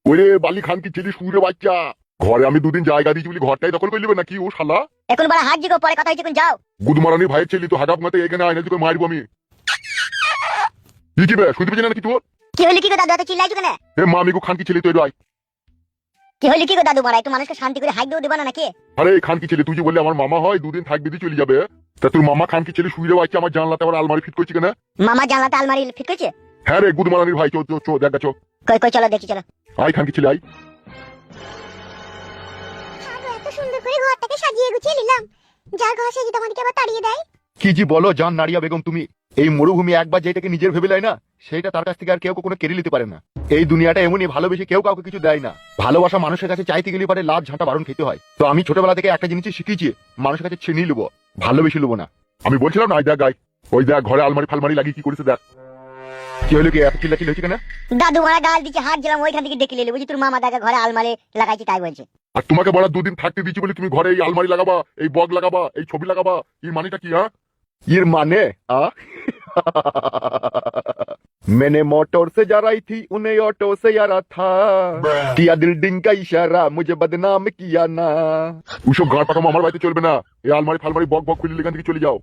ওরে বালি খান কি ছেলে সুরে বাচ্চা, ঘরে আমি দুদিন জায়গা দিয়েছি বলি ঘরটাই দখল করে নেবে নাকি ও শালা? এখন বড় হাত জিগো, পরে কথা হইছে, কোন যাও। গুদমারানির ভাইয়ের ছেলে তো হাগাপ মাতে এখানে আয়না দিকে মারবো আমি। কি বে শুনতে পেছি না নাকি তোর? কি হইলো কি গো দাদু, এত চিল্লাইছো কেন? এ মামিগো খান কি ছেলে তো এরাই। কি হইলো কি গো দাদু, মারা একটু মানুষকে শান্তি করে হাইক দিও, দেবা না নাকি? আরে খান কি ছেলে তুই যে বললি আমার মামা হয়, দুদিন থাকবে দিয়ে চলে যাবে, তা তোর মামা খান কি ছেলে শুয়ে বাচ্চা আমার জানলাতে আবার আলমারি ফিট করছি কেন? মামা জানলাতে আলমারি ফিট করেছে? হ্যাঁ রে গুদমারানির ভাই, চো চো চো দেখ গেছো। কই কই চলো দেখি, চলো। আই খান কি ছেলে আই। এত সুন্দর করে ঘরটাকে সাজিয়ে গুছিয়ে নিলাম, যার ঘর সে যদি আমাদেরকে আবার তাড়িয়ে দেয়। কি জি বলো জান নারিয়া বেগম তুমি? এই মরুভূমি একবার যেটাকে নিজের ভেবে নেয় না, সেটা তার কাছ থেকে আর কেউ কখনো কেড়ে নিতে পারে না। এই দুনিয়াটা এমনই, ভালোবেসে কেউ কাউকে কিছু দেয় না। ভালোবাসা মানুষের কাছে চাইতে গেলে পারে লাভ ঝাঁটা বারণ খেতে হয়। তো আমি ছোটবেলা থেকে একটা জিনিস শিখেছি, মানুষের কাছে ছিনিয়ে নেবো, ভালোবেসে নেবো না। আমি বলছিলাম না দেখ গাই, ওই দেখ ঘরে আলমারি ফালমারি লাগিয়ে কি করেছে দেখ। কি হলো, কি এত চিল্লাচিল্লি হচ্ছে কেন? দাদু মারা গাল দিচ্ছে, হাত দিলাম, ওইখান থেকে ডেকে নিলে বুঝি তোর মামা দাদা ঘরে আলমারি লাগাইছি তাই বলছে। আর তোমাকে বড় দুদিন থাকতে দিচ্ছি বলে তুমি ঘরে এই আলমারি লাগাবা, এই বগ লাগাবা, এই ছবি লাগাবা, এর মানেটা কি? হ্যাঁ এর মানে मैंने मोटर से जा रही थी उन्हें ऑटो से यारा था, किया दिल डिंग का इशारा मुझे बदनाम किया ना। ওইসব গাঁট পাকামো আমার বাড়িতে চলবে না। এই আলমারি ফালমারি বক বক খুলে এখান থেকে চলে যাও।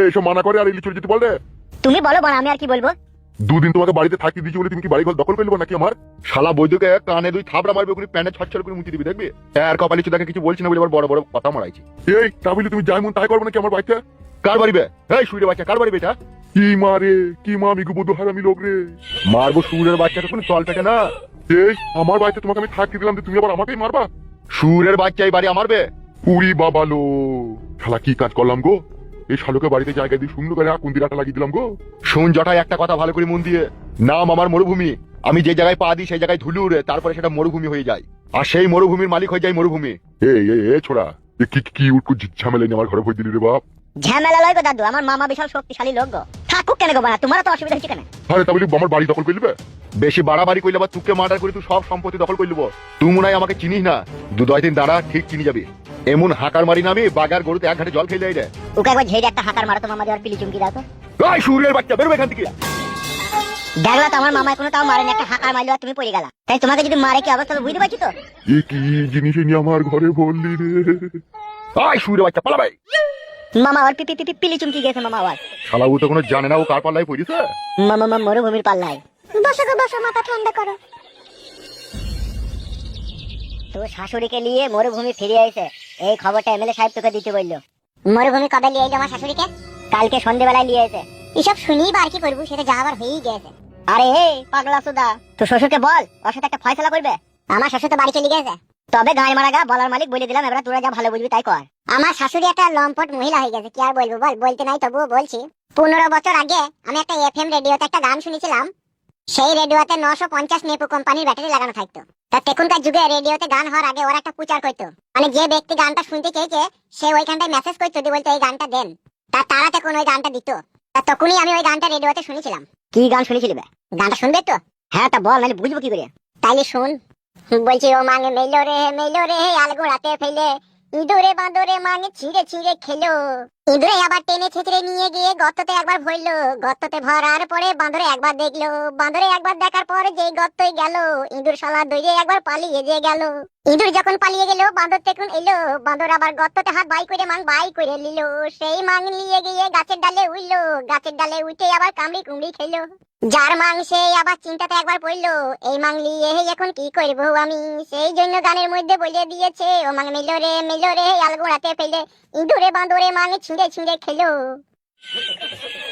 এসব মানা করে আর এলি চলে যেতে বললে। তুমি বলো বড়, আমি আর কি বলবো? দুদিন তোমাকে বাড়িতে থাকতে দিচ্ছি বলে তুমি কি বাড়ি ঘর দখল করলে নাকি আমার? শালা বৈদ্যকে কানে দুই থাবড়া মারবে, ওখানে প্যান্টে ছটছট করে মুতি দিবি দেখবি। আর কপালি চুদাকে কিছু বলছি না বলে আবার বড় বড় কথা মারাইছি। এই তা বলি তুমি যাই মন তাই করবে নাকি আমার বাড়িতে? কার বাড়িবে? এই শুইরে বাচ্চা, কার বাড়িবে এটা? কি মারে কি মা আমি গুবধ হারামি লোক রে। মারবো সুরের বাচ্চাটা, কোনো চল পেটে না। এই আমার বাড়িতে তোমাকে আমি থাকতে দিলাম, তুমি আবার আমাকেই মারবা? সুরের বাচ্চা এই বাড়ি আমার বে। উড়ি বাবা লো, শালা কি কাজ করলাম গো? এই শালুকে বাড়িতে জায়গা দিয়ে সুন্দর করে কুন্দিরাটা লাগিয়ে দিলাম গো। শুন জটায় একটা কথা ভালো করে মন দিয়ে, নাম আমার মরুভূমি। আমি যে জায়গায় পা দিই সেই জায়গায় ধুলি উড়ে, তারপরে সেটা মরুভূমি হয়ে যায়। আর সেই মরুভূমির মালিক হয়ে যায় মরুভূমি। এ ছোড়া, এ কি কি উটকু ঝামেলা নিয়ে আমার ঘরে ভরে দিলি রে বাপ। ঝামেলা লয় গো দাদু, আমার মামা বিশাল শক্তিশালী লোক গো। থাকুক কেন গো বাড়া, তোমার তো অসুবিধা হচ্ছে কেন? আরে তা বলি আমার বাড়ি দখল করে নেবে? বেশি বাড়াবাড়ি করলে বা তুকে মার্ডার করে তুই সব সম্পত্তি দখল করে নেবো। তুই মনে হয় আমাকে চিনিস না, দু দশ দিন দাঁড়া ঠিক চিনি যাবি। এমন হাঁকার মারি না আমি, বাগার গরুতে এক ঘাটে জল খেয়ে যায় রে। ওকে একবার ঝেড়ে একটা হাঁকার মারো তো মামা, দেওয়ার পিলি চুমকি দাও তো। এই সুরের বাচ্চা বেরোবে এখান থেকে। দেখলা তো আমার মামা কোনো তাও মারেনি, একটা হাঁকার মারলো আর তুমি পড়ে গেলা। তাই তোমাকে যদি মারে কি অবস্থা বুঝতে পারছি তো। এ কি জিনিস নিয়ে আমার ঘরে বললি রে? এই সুরের বাচ্চা পালা ভাই। মামা আবার পিপি পিপি পিলি চুমকি গেছে মামা আবার। শালা ও তো কোনো জানে না ও কার পাল্লায় পড়েছে। মামা মরুভূমির পাল্লায়। বসো গো বসো, মাথা ঠান্ডা করো। তো শাশুড়িকে নিয়ে মরুভূমি ফিরে আইছে, এই খবরটা এমএলএ সাহেব তোকে দিতে বললো। মরুভূমি কবে নিয়ে এলো আমার শাশুড়িকে? কালকে সন্ধ্যেবেলায় নিয়ে এসে। এসব শুনিই বা আর কি করবো, সেটা যা আবার হয়েই গেছে। আরে হে পাগলা সুদা, তো শ্বশুরকে বল ওর সাথে একটা ফয়সালা করবে। আমার শ্বশুর তো বাড়ি চলে গেছে। তবে গায়ে মারা গা বলার মালিক বলে দিলাম, এবার তোরা যা ভালো বুঝবি তাই কর। আমার শাশুড়ি একটা লম্পট মহিলা হয়ে গেছে, কি আর বলবো বল, বলতে নাই তবুও বলছি। 15 বছর আগে আমি একটা এফএম রেডিওতে একটা গান শুনেছিলাম। সেই রেডিওতে 950 নেপো কোম্পানির ব্যাটারি লাগানো থাকতো। তা তখনকার যুগে রেডিওতে গান হওয়ার আগে ওরা একটা প্রচার করতো, মানে যে ব্যক্তি গানটা শুনতে চেয়েছে সে ওইখানটায় মেসেজ করতো, দিয়ে বলতো এই গানটা দেন। তারা তখন ওই গানটা দিত। তা তখনই আমি ওই গানটা রেডিওতে শুনেছিলাম। কি গান শুনেছিলি বে? গানটা শুনবে তো? হ্যাঁ তা বল, নাহলে বুঝবো কি করে। তাইলে শুন। বলছি ও মাঙে মেলো রে আলগোড়াতে ফেলে, ইঁদুরে বাঁদরে মাঙে ছিঁড়ে ছিঁড়ে খেলো। ইঁদুরে আবার টেনে ছেঁচড়ে নিয়ে গিয়ে গর্ততে একবার ভরলো, গর্ততে ভরার পরে বাঁদরে একবার দেখলো, বাঁদরে একবার দেখার পরে যেই গর্তই গেল, ইঁদুর শালা দৌড়ে একবার পালিয়ে যে গেল। ইঁদুর যখন পালিয়ে গেল বাঁদর তখন এলো, বাঁদর আবার গর্ততে হাত বাই করে মাং বাই করে নিল, সেই মাং নিয়ে গিয়ে গাছের ডালে উঠলো, গাছের ডালে উঠে আবার কামড়ি কুমড়ি খেলো। যার মাং সে আবার চিন্তাতে একবার পড়লো, এই মাং নিয়ে এখন কি করবো আমি। সেই জন্য গানের মধ্যে বলে দিয়েছে, ও মাং মেলো রে আলগোড়াতে ফেলে, ইঁদুরে বাঁদরে মাং ছিঁড়ে ছিঁড়ে খেলো।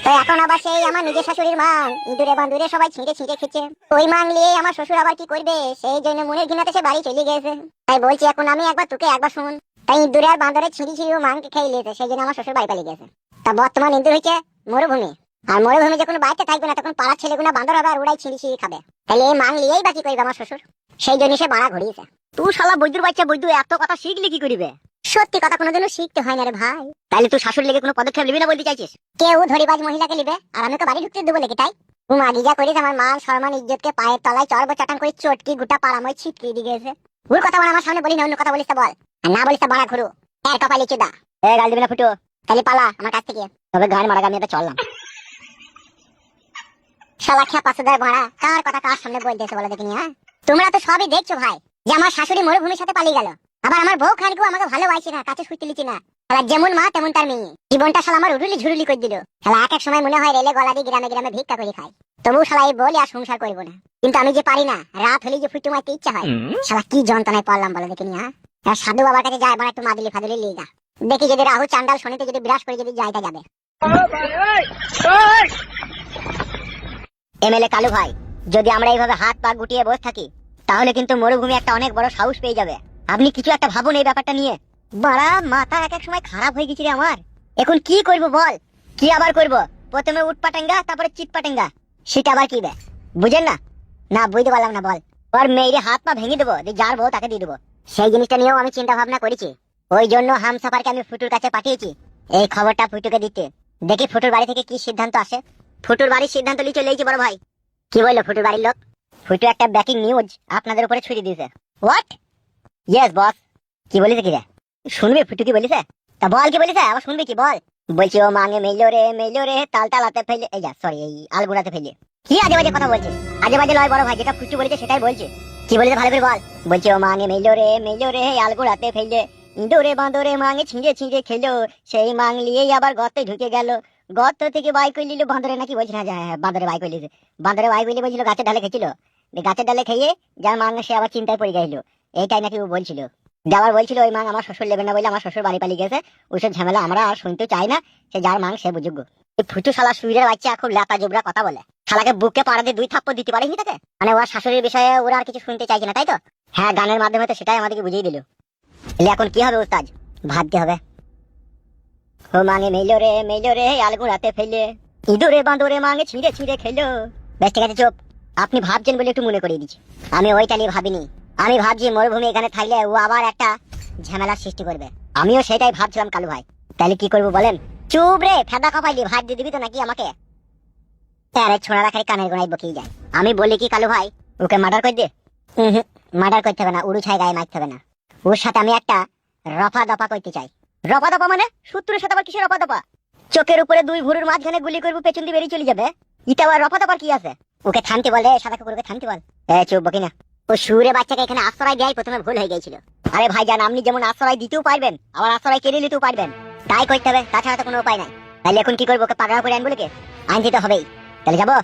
তো এখন আবার সেই আমার নিজের শাশুড়ির মাং ইঁদুরে বাঁদরে সবাই ছিঁড়ে ছিঁড়ে খেছে। ওই মাং নিয়ে আমার শ্বশুর আবার কি করবে, সেই জন্য মনের ঘৃণাতে সে বাড়ি চলে গেছে। তাই বলছি এখন আমি একবার তোকে একবার শুন। তাই ইঁদুরে আর বাঁদরে ছিঁড়ি ছিঁড়ি মাংকে খেয়ে নিয়েছে, সেই জন্য আমার শ্বশুর বাড়ি পালিয়ে গেছে। তা বর্তমান ইঁদুর হয়েছে মরুভূমি, আর মরুভূমি যখন বাড়িতে থাকবে না তখন পাড়ার ছেলেগুনা বাঁদর হবে আর ওরাই ছিঁড়ি ছিঁড়ি খাবে। তাহলে এই মাং নিয়েই বাকি করবে আমার শ্বশুর, সেই জন্য সে বাড়া ঘুরিয়েছে। তুই শালা বৈদ্যুর বাচ্চা, বৈদ্যু এত কথা শিখলি কি করিবে? সত্যি কথা কোনোদিনও শিখতে হয় না রে ভাই। তাহলে তুই শাশুড়ি লেগে কোনো পদক্ষেপ নিবি না বলতে চাইছিস? কেউ ধরিবাজ মহিলাকে নিবে আর আমি ওকে বাড়ি ঢুকতে দেবো নাকি? তাই মাগি যা করিস আমার মান সম্মান ইজ্জতকে পায়ের তলায় চড়বো চাটান করে চটকি গোটা পাড়াময় ছিটকে দিয়ে গেছে। ওর কথা বল, আমার সামনে বলি না, অন্য কথা বলিস তা বল, আর না বলিস তা বাড়া ঘুরু। এর কপালে চুদা। গাল দিবি না ফুটো, তাহলে পালা আমার কাছ থেকে। তবে গান মারা গা আমি এটা চললাম। শালা খেপা সুদার ভাড়া কার কথা কার সামনে বলতেছে বলে দেখিনি। হ্যাঁ তোমরা তো সবই দেখছো ভাই, যে আমার শাশুড়ি মরুভূমির সাথে পালিয়ে গেল, আবার আমার বউ খানকেও আমাকে ভালোবাসি না, কাছে শুইতে লিছি না। শালা যেমন মা তেমন তার মেয়ে, জীবনটা শালা আমার উড়ুলি ঝুরুলি করে দিল। শালা এক এক সময় মনে হয় রেলে গলা দিয়ে গ্রামে গ্রামে ভিক্ষা করে খাই, তবু শালা এই বলে আর সংসার করবো না। কিন্তু আমি যে পারি না, রাত হলে যে ফুটু মারতে ইচ্ছা হয়। শালা কি যন্ত্রণায় পড়লাম বলে দেখিনি। হ্যাঁ আর সাধু বাবার কাছে যায়, একটু মাদুলি ফাদুলি লিয়ে যা, দেখি যদি রাহু চান্ডাল শনিতে যদি বিরাজ করে যদি যাইটা যাবে। এমএলএ কালু ভাই, যদি আমরা এইভাবে হাত পা গুটিয়ে বসে থাকি, তাহলে কিন্তু মরুভূমি একটা অনেক বড় সাহস পেয়ে যাবে। আপনি কিছু একটা ভাবুন এই ব্যাপারটা নিয়ে। বড়া মাথা এক এক সময় খারাপ হয়ে গেছে রে আমার। এখন কি করব বল? কি আবার করব? প্রথমে উট পাটেঙ্গা, তারপরে চিত পাটেঙ্গা, সেটা আবার কি বে? বুঝেন না? না বুঝতে পারলাম না। বল। ওর মেয়ের হাত পা ভেঙে দেবো, যার বউ তাকে দিয়ে দেবো। সেই জিনিসটা নিয়েও আমি চিন্তা ভাবনা করেছি। ওই জন্য হামসাফারকে আমি ফুটুর কাছে পাঠিয়েছি এই খবরটা ফুটুকে দিতে। দেখি ফুটুর বাড়ি থেকে কি সিদ্ধান্ত আসে। ফুটুর বাড়ির সিদ্ধান্ত নিয়ে চলে বড় ভাই। কি বললো ফুটুর বাড়ির লোক? ফুটু একটা ব্রেকিং নিউজ আপনাদের উপরে ছড়িয়ে দিয়েছে। হোয়াট? Yes boss. কি বলেছে কি রে? শুনবি ফুটু কি বলেছে? তা বল কি বলেছে, আবার শুনবি কি বল। বলছি ও মাঙে মেইলো রে তাল তালাতে ফেলে, এই যা সরি এই আলগুড়াতে ফেলে। কি আজে বাজে কথা বলছে? আজে বাজে লয় বড় ভাই, যেটা ফুটু বলেছে সেটাই বলছে। কি বলেছে ভালো করে বল। বলছি ও মাঙে মেইলো রে আলগুড়াতে ফেলে, ইঁদুরে বাঁদরে মাঙে ছিঁড়ে ছিঁড়ে খেলো, সেই মাং লিয়েই আবার গর্তে ঢুকে গেল, গর্ত থেকে বাই করে নিল বাঁদরে, নাকি বলছি না? বাঁদরে বাই করে নিয়েছে। বাঁদরে বাই করে বলছিল গাছের ডালে খেয়েছিল, গাছের ডালে খেয়ে যার মাং সে আবার চিন্তায় পড়ে গেছিল। এইটাই নাকি ও বলছিল। যাবার বলছিল ওই মাং আমার শ্বশুর নেবে না বলে আমার শ্বশুর বাড়ি পালিয়ে গেছে, ওইসব ঝামেলা আমরা আর শুনতে চাই না, সে যার মাং সে বুঝুক। এই ফুটু শালা সুইরের বাচ্চা খুব লেপা জুবরা কথা বলে। শালাকে বুকে পাড়া দিয়ে 2 থাপ্পড় দিতে পারিনি তাকে। মানে ওর শাশুড়ির বিষয়ে ওরা আর কিছু শুনতে চাইছে না, তাই তো? হ্যাঁ, গানের মাধ্যমে তো সেটাই আমাদেরকে বুঝিয়ে দিল। এখন কি হবে ওস্তাদ? ভাবতে হবে। ও মাঙে মেইলো রে আলগুড়াতে ফেলে, ইঁদুরে বাঁদরে মাঙে ছিঁড়ে ছিঁড়ে খেলো। বেশ ঠিক আছে চুপ। আপনি ভাবছেন বলে একটু মনে করিয়ে দিচ্ছি। আমি ওইটা নিয়ে ভাবিনি। আমি ভাবছি মরুভূমি এখানে থাকলে ও আবার একটা ঝামেলার সৃষ্টি করবে। আমিও সেটাই ভাবছিলাম কালু ভাই। তাহলে কি করবো বলেন? চুপ রে ফেদা কপাইলি, ভাত দিয়ে দিবি তো নাকি আমাকে? আরে ছোড়ারা খালি কানের গোড়ায় বকিয়ে যায়। আমি বলি কি কালু ভাই, ওকে মার্ডার করে দে। মার্ডার করতে হবে না, উড়ু ছাই গায়ে মারতে হবে না। ওর সাথে আমি একটা রফা দফা করতে চাই। রফা দফা মানে? শত্রুর সাথে আবার কিসের রফা দফা? চোখের উপরে 2 ভুরুর মাঝখানে গুলি করবো, পেছন দিয়ে বেরিয়ে চলে যাবে। এটা আবার রফা দফার কি আছে? ওকে থামতে বল রে, সাদা কুকুরকে থামতে বল। চুপ বকি না। ও সুরে বাচ্চাকে এখানে আশ্রয় দেয় প্রথমে ভুল হয়ে গিয়েছিল। আরে ভাইজান, আপনি যেমন আশ্রয় দিতেও পারবেন, আবার আশ্রয় কেড়ে নিতেও পারবেন। তাই করতে হবে, তাছাড়া তো কোনো উপায় নাই। তাহলে এখন কি করবো? ওকে পাগড়া করে আনবো, কে আনতে তো হবেই। তাহলে যাবো?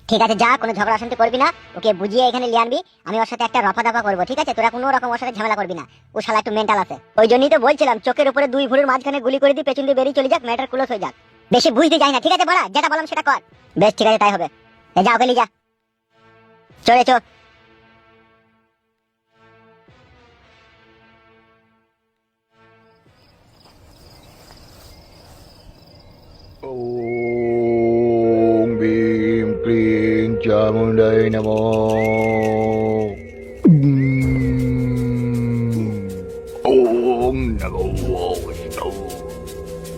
ঠিক আছে যা, কোনো ঝগড়া শান্তি করবি না, ওকে বুঝিয়ে এখানে নিয়ে আনবি। আমি ওর সাথে একটা রফা দফা করবো, ঠিক আছে? তোরা কোনো রকম ওর সাথে ঝামেলা করবি না। ও শালা একটু মেন্টাল আছে। ওই জন্যই তো বলছিলাম চোখের উপরে 2 ভুরুর মাঝখানে গুলি করে দিই, পেছন দিয়ে বেরিয়ে চলে যাক, ম্যাটার ক্লোজ হয়ে যাক। বেশি বুঝতে যাই না, ঠিক আছে বড়া? যেটা বললাম সেটা কর। বেশ ঠিক আছে, তাই হবে। যা ওকে নিয়ে যা, চলে চো। ওম ভীম ক্লিং চামুণ্ডায় নমঃ। ওম নমো বিষ্ণু।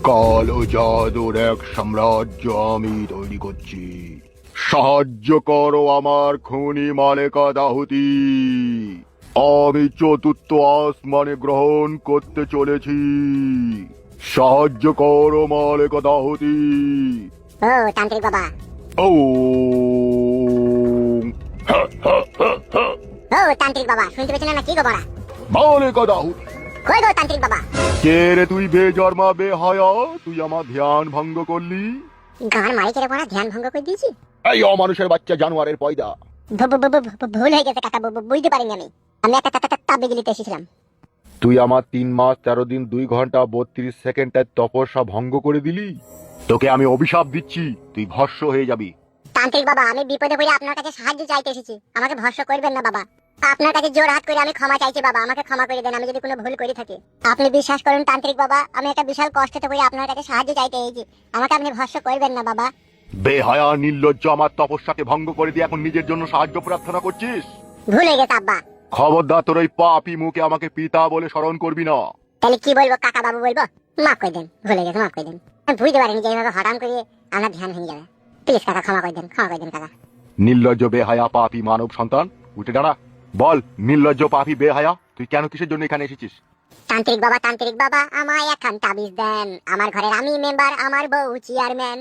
কালো জাদুর এক সাম্রাজ্য আমি তৈরি করছি। সাহায্য করো আমার খুনি মালেকা দাহুতি। আমি 4র্থ আসমানে গ্রহণ করতে চলেছি। সাহায্য করো মালেকা দাহুতি। ও তান্ত্রিক বাবা, ও তান্ত্রিক বাবা, শুনতে পেছেন না কি গো বড়া? মালেকা দাহুতি। কই গো তান্ত্রিক বাবা? কে রে তুই বেজন্মা বেহায়া? তুই আমার ধ্যান ভঙ্গ করলি। গান মারি কেড়ে পড়া ধ্যান ভঙ্গ করে দিয়েছি। এই অমানুষের বাচ্চা জানোয়ারের পয়দা। ভুল হয়ে গেছে কাকা, বুঝতে পারিনি আমি। আমি একটা তাব্বে গিলিতে এসেছিলাম। তুই আমার 3 মাস 13 দিন 2 ঘন্টা 32 সেকেন্ডের তপস্যা ভঙ্গ করে দিলি। তোকে আমি অভিশাপ দিচ্ছি, তুই ভস্ম হয়ে যাবি। তান্ত্রিক বাবা, আমি বিপদে পড়ে আপনার কাছে সাহায্য চাইতে এসেছি, আমাকে ভস্ম করবেন না বাবা। আপনার কাছে জোর হাত করে আমি ক্ষমা চাইছি বাবা, আমাকে ক্ষমা করে দেন আমি যদি কোনো ভুল করে থাকি। আপনি বিশ্বাস করুন তান্ত্রিক বাবা, আমি একটা বিশাল কষ্টে পড়ে আপনার কাছে সাহায্য চাইতে এসেছি, আমাকে আপনি ভস্ম করবেন না বাবা। বেহায়া নির্লজ্জ, আমার তপস্যাকে ভঙ্গ করে দিয়ে এখন নিজের জন্য সাহায্য প্রার্থনা করছিস। ভুল হয়ে গেছে আব্বা। খবরদার তোর ওই পাপি মুখে আমাকে পিতা বলে স্মরণ করবি না। তাহলে কি বলবো কাকা বাবু বলবো? মাফ করে দেন, ভুলে গেছে, মাফ করে দেন। আমি বুঝতে পারিনি যে এইভাবে হঠাৎ করে আমার ধ্যান ভেঙে যাবে। প্লিজ কাকা ক্ষমা করে দেন, ক্ষমা করে দেন কাকা। নির্লজ্জ বেহায়া পাপি মানব সন্তান, উঠে দাঁড়া। বল নির্লজ্জ পাপি বেহায়া, তুই কেন কিসের জন্য এখানে এসেছিস? তান্ত্রিক বাবা আমায় একখান তাবিজ দেন। আমার ঘরের আমি মেম্বার, আমার বউ চেয়ারম্যান।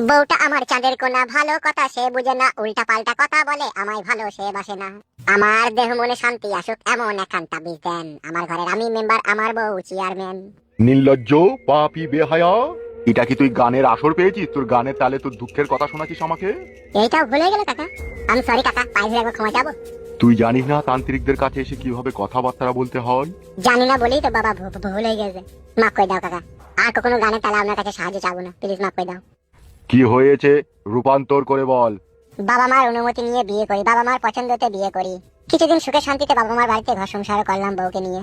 বউটা আমার চাঁদের কোনা, ভালো কথা সে বুঝে না, উল্টা পাল্টা কথা বলে, আমায় ভালো সে বাসে না। আমার দেহ মনে শান্তি আসুক এমন একখান তাবিজ দেন। আমার ঘরের আমি মেম্বার, আমার বউ চেয়ারম্যান। নির্লজ্জ, পাপী, বেহায়া, এটা কি তুই গানের আসর পেয়েছিস? তোর গানের তালে তোর দুঃখের কথা শোনাচ্ছিস আমাকে? এইটাও ভুলে গেল কাকা। আমি সরি কাকা, পায়ে ধরে একবার ক্ষমা চাবো। তুই জানিস না তান্ত্রিকদের কাছে এসে কিভাবে কথাবার্তা বলতে হয়? জানি না বলেই তো বাবা ভুল হয়ে গেছে। মাফ করে দাও কাকা, আর কখনো গানের তালে আপনার কাছে সাহায্য চাবো না, প্লিজ মাফ করে দাও। কি হয়েছে রূপান্তর করে বল। বাবা মার অনুমতি নিয়ে বিয়ে করি, বাবা মার পছন্দতে বিয়ে করি। কিছুদিন সুখে শান্তিতে বাবা মার বাড়িতে ঘর সংসার করলাম বউকে নিয়ে।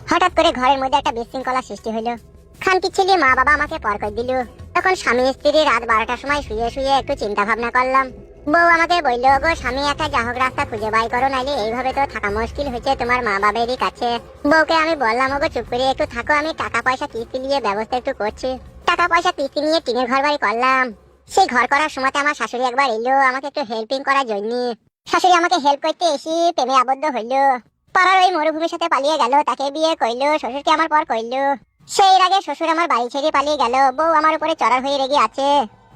হঠাৎ করে ঘরের মধ্যে একটা বিশৃঙ্খলা সৃষ্টি হইলো। খানকি ছেলে মা বাবা আমাকে পর করে দিল। তখন স্বামী স্ত্রী রাত 12টার সময় শুয়ে শুয়ে একটু চিন্তা ভাবনা করলাম। বউ আমাকে বললো, গো স্বামী, একটা যাহক রাস্তা খুঁজে বাই করো, নাইলে এইভাবে তো থাকা মুশকিল হয়েছে তোমার মা বাবারই কাছে। বউকে আমি বললাম, ওগো চুপ করে একটু থাকো, আমি টাকা পয়সা কিস্তি নিয়ে ব্যবস্থা একটু করছি। টাকা পয়সা কিস্তি নিয়ে টিনের ঘর বাড়ি করলাম। সেই ঘর করার সময় আমার শাশুড়ি একবার এলো আমাকে একটু হেল্পিং করার জন্য। শাশুড়ি আমাকে হেল্প করতে এসে প্রেমে আবদ্ধ হইলো। পাড়ার ওই মরুভূমির সাথে পালিয়ে গেল, তাকে বিয়ে করলো, শ্বশুরকে আমার পর করলো। সেই আগে শ্বশুর আমার বাড়ি ছেড়ে পালিয়ে গেল, বউ আমার উপরে চড়ার হয়ে রেগে আছে।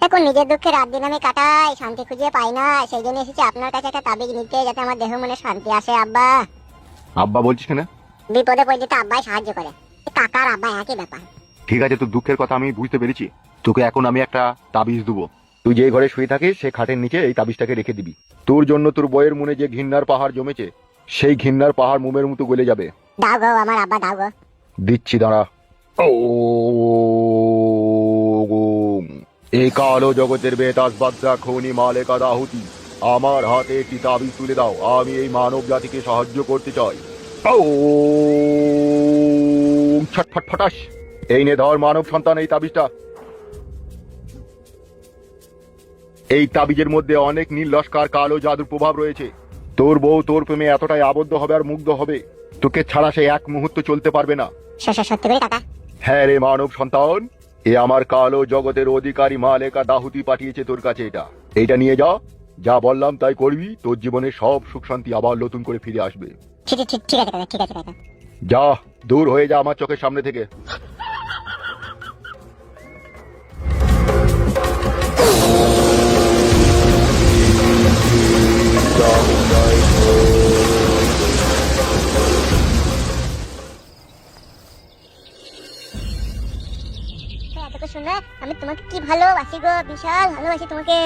এখন নিজের দুঃখে রাত দিন আমি কাটাই, শান্তি খুঁজে পাই না। সেই জন্য এসেছি আপনার কাছে একটা তাবিজ নিতে, যাতে আমার দেহ মনে শান্তি আসে। আব্বা আব্বা বলছিস কেন? বিপদে পড়লে তো আব্বাই সাহায্য করে, কাকার আব্বা একই ব্যাপার। ঠিক আছে, তোর দুঃখের কথা আমি বুঝতে পেরেছি। তোকে এখন আমি একটা তাবিজ দেবো। তুই যে ঘরে শুয়ে থাকিস সে খাটের নিচে এই তাবিজটাকে রেখে দিবি। তোর জন্য তোর বইয়ের মনে যে ঘৃণার পাহাড় জমেছে, সেই ঘৃণার পাহাড় মোমের মতো গলে যাবে। দাও গো আমার আব্বা, দাও গো। দিচ্ছি, দাঁড়া। ও এই কালো জগতের বেতাস বাদ্রা খনি মালেকা দাহুতি, আমার হাতে একটি তাবিজ তুলে দাও। আমি এই মানব জাতিকে সাহায্য করতে চাই। ও ছটফট ফটাস। এই নে ধর মানব সন্তান এই তাবিজটা। এই তাবিজের মধ্যে অনেক নীল লস্কার কালো জাদুর প্রভাব রয়েছে। তোর বউ তোর প্রেমে এতটাই আবদ্ধ হবে আর মুগ্ধ হবে, তোকে ছাড়া সে এক মুহূর্ত চলতে পারবে না। সত্যি করে কাকা? হ্যাঁ রে মানব সন্তান, এ আমার কালো জগতের অধিকারী মালেকা দাহুতি পাঠিয়েছে তোর কাছে। এইটা নিয়ে যা, যা বললাম তাই করবি, তোর জীবনে সব সুখ শান্তি আবার নতুন করে ফিরে আসবে। ঠিক আছে কাকা, ঠিক আছে কাকা। যা, দূর হয়ে যা আমার চোখের সামনে থেকে। শুনে আমি তোমাকে কি ভালোবাসি গো, বিশাল ভালোবাসি তোমাকে।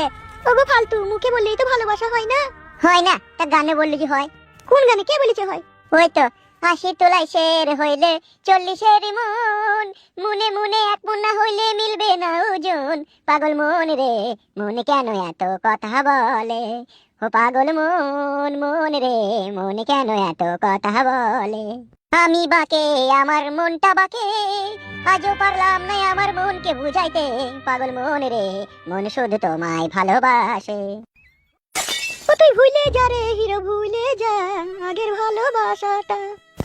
ওগো ফালতু, মুখে বললেই তো ভালোবাসা হয় না? হয় না, তা গানে বললে কি হয়? কোন গানে, কে বলেছে হয়? ওই তো, 80 তোলাই শের হইলে 40-এর মন, মনে মনে এক মুন্না হইলে মিলবে না ওজন। পাগল মন রে মন কেন এত কথা বলে, ও পাগল মন রে মন কেন এত কথা বলে। আমি বাকে আমার মনটা বাকে, আজও পারলাম না আমার মনকে বুঝাইতে। পাগল মন রে মন শুধু তোমায় ভালোবাসে। ও তুই ভুলে যা রে হিরো, ভুলে যা আগের ভালোবাসাটা।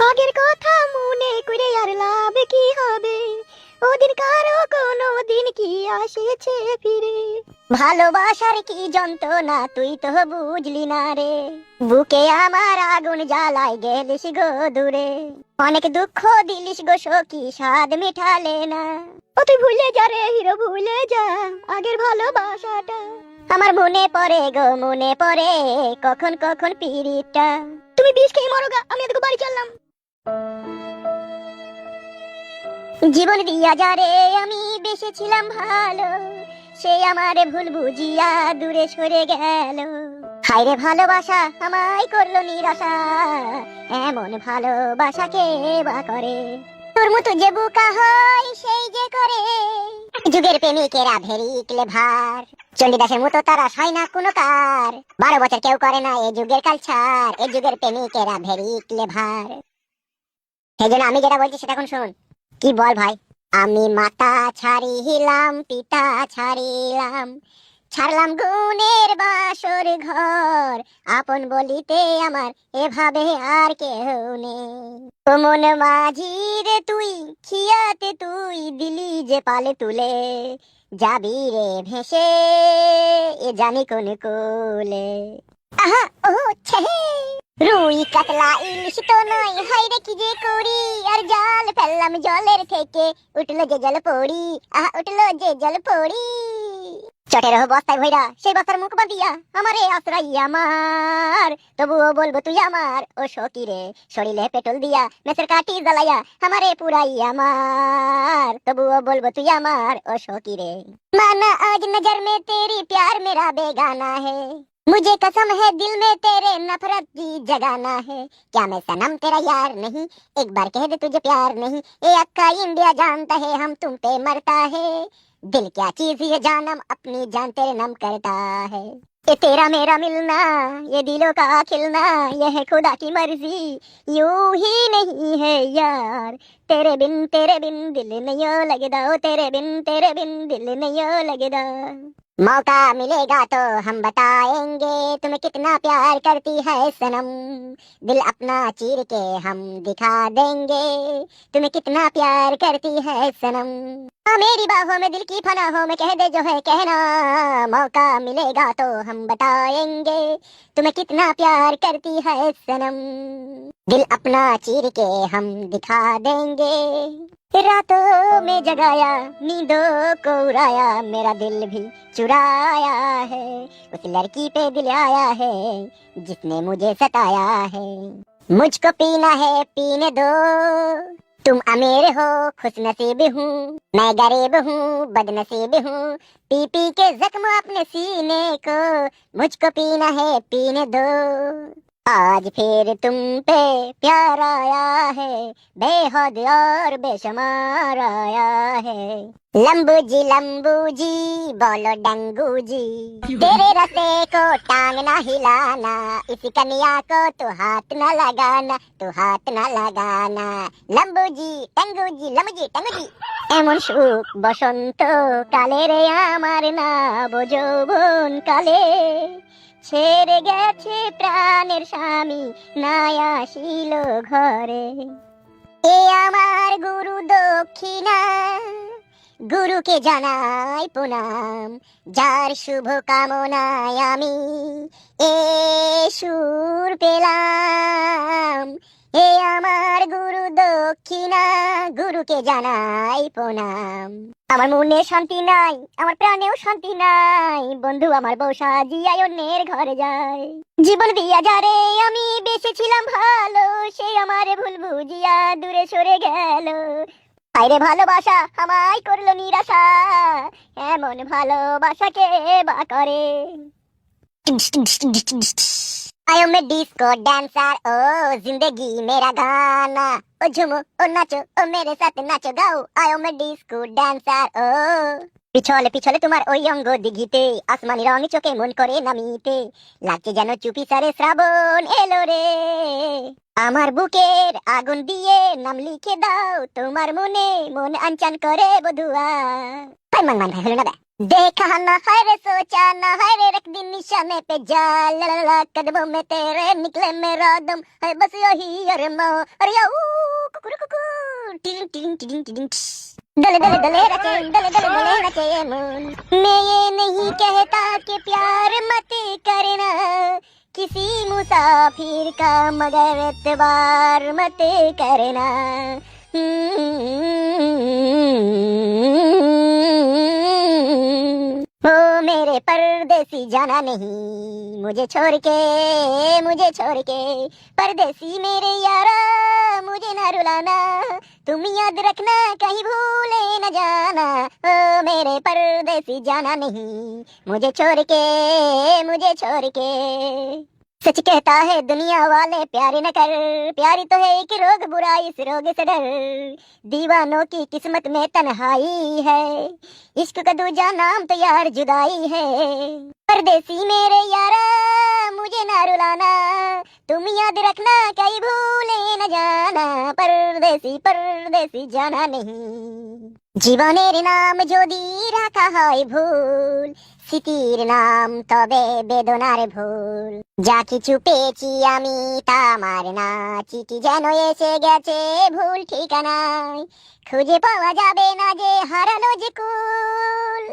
আগের কথা মনে করে আর লাভ কি হবে, ওদিন কারো কোনো দিন কি আসেছে ফিরে। ভালোবাসার কি যন্ত্রণা তুই তো বুঝলি না রে, বুকে আমার আগুন জ্বালাই গেলিস গো দূরে। অনেক দুঃখ দিলিস গো সখী, স্বাদ মিঠালে না। ও তুই ভুলে যা রে হিরো, ভুলে যা আগের ভালোবাসাটা। আমার মনে পড়ে গো, মনে পড়ে কখন কখন পিরিতটা। তুমি বিষ খেয়ে মরো গা, আমি এদিকে বাড়ি চললাম। জীবন দিয়া যারে আমি বেসেছিলাম ভালো, সে আমারে ভুল বুঝিয়া দূরে সরে গেল। হায়রে ভালোবাসা আমায় করলো নিরাশা, এমন ভালোবাসা কে বা করে। তোর মতো যে বোকা হয় সেই যে করে, যুগের প্রেমিকেরা ভেরি ক্লেভার। চণ্ডীদাসের মতো তারা হয় না কোনো কার, 12 বছর কেউ করে না এই যুগের কালচার। এই যুগের প্রেমিকেরা ভেরি ক্লেভার। সেই জন্য আমি যেটা বলছি সেটা এখন শুন। কি বল ভাই? আমি মাতা ছাড়িলাম, পিতা ছাড়িলাম, ছাড়লাম গুণের বাসর ঘর। আপন বলিতে আমার এভাবে আর কেউ নেই। ও মন মাঝি রে তুই, খিয়াতে তুই দিলি যে পালে তুলে, যাবি রে ভেসে এ জানি কোন কোলে। আহা ও ছে রুই কাতলা ইলিশ তো নয়, হাইরে কি যে করি, আর জাল ফেললাম জলের থেকে, উঠলো যে জল পড়ি, আহা উঠলো যে জল পড়ি। চটের বস্তায় ভৈরা সেই বস্তার মুখ বাঁধিয়া আমারে আশ্রয় আমার, তবুও বলবো তুই আমার ও সখী রে, শরীরে পেট্রোল দিয়া মেসের কাঠি জ্বালাইয়া আমারে পুরাই আমার, তবুও বলবো তুই আমার ও সখী রে। माना आज नजर में तेरी प्यार मेरा बेगाना है, मुझे कसम है दिल में तेरे नफरत की जगाना है, क्या मैं सनम तेरा यार नहीं, एक बार कह दे तुझे प्यार नहीं, ये अक्का इंडिया जानता है हम तुम पे मरता है, दिल क्या चीज ये जानम अपनी जान तेरे नाम करता है, ये तेरा मेरा मिलना ये दिलों का खिलना, ये है खुदा की मर्जी यूं ही नहीं है यार, तेरे बिन दिल नहीं लगदा, ओ तेरे बिन दिल नहीं लगदा। मौका मिलेगा तो हम बताएंगे तुम्हें कितना प्यार करती है सनम, दिल अपना चीर के हम दिखा देंगे तुम्हें कितना प्यार करती है सनम, हाँ मेरी बाहों में दिल की पनाहों में कह दे जो है कहना, मौका मिलेगा तो हम बताएंगे तुम्हें कितना प्यार करती है सनम, दिल अपना चीर के हम दिखा देंगे, रातों में जगाया नींदों को उड़ाया, मेरा दिल भी चुराया है, उस लड़की पे दिल आया है जिसने मुझे सताया है, मुझको पीना है पीने दो, तुम अमीर हो खुश नसीब हूँ, मैं गरीब हूँ बदनसीब हूँ, पी पी के जख्म अपने सीने को मुझको पीना है पीने दो, आज फिर तुम पे प्यार आया है, बेहद और बेशुमार आया है, लंबू जी बोलो डंगू जी, तेरे रस्ते को टांग ना हिलाना, इस कन्या को तू हाथ न लगाना, तू हाथ न लगाना, लंबू जी टंगू जी लंबू जी टंगू जी। এমন সুখ বসন্ত কালে রে আমার না বোঝো বোন কালে, ছেড়ে গেছে প্রাণের স্বামী নাই আসিল ঘরে, এ আমার গুরু দক্ষিণা গুরুকে জানাই প্রণাম, যার শুভ কামনায় আমি এ সুর পেলাম, এ আমার গুরু দক্ষিণা গুরুকে জানাই প্রণাম। আমার মনে শান্তি নাই আমার প্রাণেও শান্তি নাই, বন্ধু আমার বউ সাজিয়া অন্যের ঘরে যায়, জীবন দিয়া যারে আমি বেঁচেছিলাম ভালো, সে আমারে ভুল বুঝিয়া দূরে সরে গেল, আইরে ভালোবাসা আমায় করলো নিরাশা, এমন ভালোবাসাকে বা করে। आयो मैं डिस्को डांसर ओ जिंदगी मेरा गाना, ओ झूमो ओ नाचो ओ मेरे साथ नाचो गाओ, आयो मैं डिस्को डांसर ओ। পিছলে পিছলে তোমার ওই অঙ্গ দিঘিতে, আসমানি রং চোখে মন করে নামিতে, লাগছে যেন চুপি সারে শ্রাবণ এলো রে, আমার বুকের আগুন দিয়ে নাম লিখে দাও তোমার মনে, মন আনচান করে বধুয়া। ভাই মান মান ভাই হলো না বে, देखा ना है रे सोचा ना है रे रख दी निशाने पे जा, ला ला ला कदमों में तेरे निकले मेरा दम है बस यही अरमान, अरे या कुकुर कुकुर टिंग टिंग टिंग टिंग, दले दले दले रचे दले दले दले रचे मन, मैं ये नहीं कहता कि प्यार मत करना किसी मुसाफिर का, मगर एतबार मत करना। ओ मेरे परदेसी जाना नहीं मुझे छोड़ के, परदेसी मेरे यारा मुझे ना रुलाना, तुम याद रखना कहीं भूले न जाना, ओ मेरे परदेसी जाना नहीं मुझे छोड़ के। सच कहता है दुनिया वाले प्यारी न कर, प्यारी तो है एक रोग बुराई इस रोग से डर, दीवानों की किस्मत में तन्हाई है, इश्क का दूजा नाम तो यार जुदाई है, परदेसी मेरे यारा मुझे ना रुलाना, तुम याद रखना कहीं भूले न जाना, परदेसी जाना नहीं। জীবনের নাম যদি রাখা হয় ভুল, স্মৃতির নাম তবে বেদনার ভুল, যা কিছু পেয়েছি আমি তা আমার না, চিঠি যেন এসে গেছে ভুল ঠিকানায়, খুঁজে পাওয়া যাবে না যে হারানো যে কুল,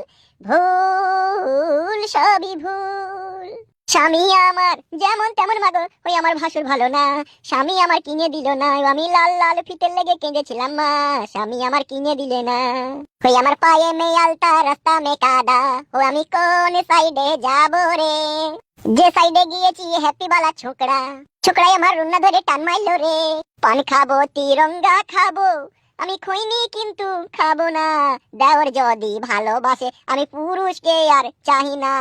ভুল সবই ভুল, স্বামী আমার যেমন তেমন মাগো, ওই আমার ভাসুর ভালো না, স্বামী আমার কিনে দিল না, আমি লাল লাল ফিতের লেগে কেঁদেছিলাম মা, স্বামী আমার কিনে দিলে না। ওই আমার পায়ে মে আলতা রাস্তা মে কাদা, ও আমি কোন সাইডে যাব রে, যে সাইডে গিয়েছি হ্যাপি বালা ছোকরা, ছোকরাই আমার রুন্না ধরে টান মারলো রে। পান খাবো তিরঙ্গা খাবো, আমি খইনি কিন্তু খাবো না, দেওর যদি ভালোবাসে আমি পুরুষকে আর চাহি না,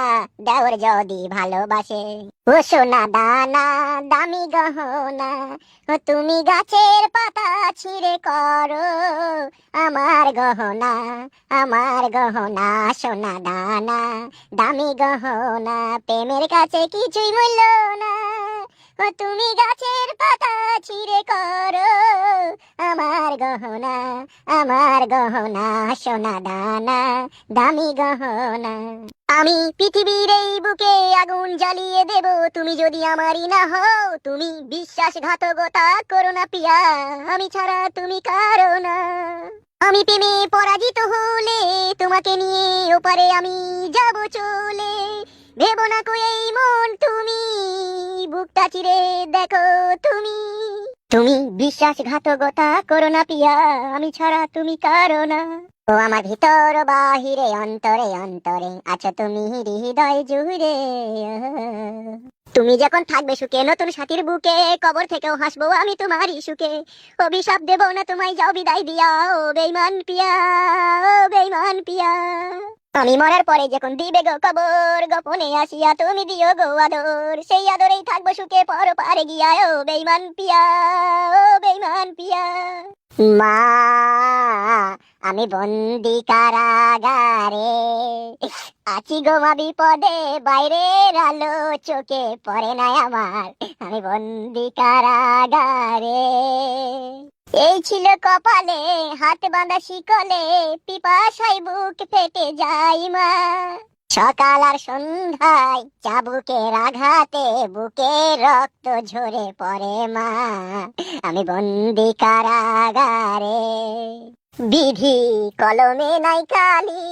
দেওর যদি ভালোবাসে। ও সোনা দানা দামি গহনা, ও তুমি গাছের পাতা ছিঁড়ে করো আমার গহনা, আমার গহনা সোনা দানা দামি গহনা, প্রেমের কাছে কিছুই মূল্য না, ও তুমি গাছের পাতা ছিঁড়ে করো আমার গহনা, আমার গহনা সোনা দানা দামি গহনা। আমি পৃথিবীর এই বুকে আগুন জ্বালিয়ে দেব, তুমি যদি আমারই না হও, তুমি বিশ্বাসঘাতকতা করো না পিয়া, আমি ছাড়া তুমি কারো না। আমি প্রেমে পরাজিত হলে তোমাকে নিয়ে ওপারে আমি যাব চলে, ভেবো না কো এই মন তুমি, বুকটা চিরে দেখো তুমি, তুমি বিশ্বাসঘাতকতা করো না পিয়া, আমি ছাড়া তুমি কারো না। ও আমার ভিতর বাহিরে অন্তরে অন্তরে আছো তুমি হৃদয় জুড়ে, তুমি যখন থাকবে সুখে নতুন সাথীর বুকে, কবর থেকেও হাসবো আমি তোমারই সুখে, অভিশাপ দেব না তোমায় যাও বিদায় দিয়া, ও বেঈমান পিয়া, ও বেঈমান পিয়া। আমি মরার পরে যখন দিবে গো কবর, গোপনে আসিয়া তুমি দিও গো আদর, সেই আদরেই থাকবো সুখে পর পারে গিয়া, ও বেঈমান পিয়া, ও বেঈমান পিয়া। মা আমি বন্দি কারাগারে আছি গো মা বিপদে, বাইরের আলো চোখে পড়ে নাই আমার, আমি বন্দি কারাগারে। এই ছিল কপালে হাত বাঁধা শিকলে, পিপাসায় বুক ফেটে যাই মা, সকাল আর সন্ধ্যায় চাবুকের আঘাতে বুকে রক্ত ঝরে পড়ে মা, আমি বন্দি কারাগারে। বিধি কলমে নাই কালি,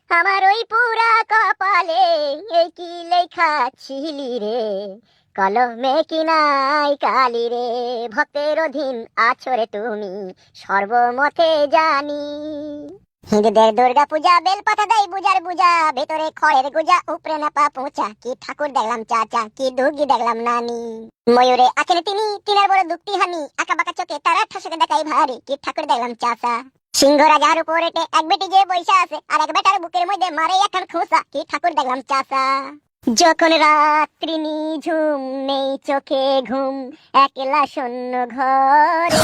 আমার ওই পুরা কপালে এই কি লেখা ছিলি রে, কলমে কি নাই কালি রে, ভক্তের অধীন আছো রে তুমি সর্বমতে জানি। হিন্দুদের দুর্গা পূজা বেল পাতা দেয় বুজার বুজা, ভেতরে খড়ের গুজা উপরে নাপা পৌঁছা, কি ঠাকুর দেখলাম চাচা, কি দুর্গি দেখলাম নানি, ময়ূরে আছেন তিনি তিনার বড় দুঃখটি হানি, আঁকা বাঁকা চোখে তারা ঠাসকে দেখাই ভারী, কি ঠাকুর দেখলাম চাচা। সিংহ রাজার উপর এটে এক বেটি যে বৈশা আছে, আর এক বেটার বুকের মধ্যে মারে এখন খোঁসা, কি ঠাকুর দেখলাম চাচা। যখন রাত্রি নিঝুম নেই চোখে ঘুম, একলা শূন্য ঘরে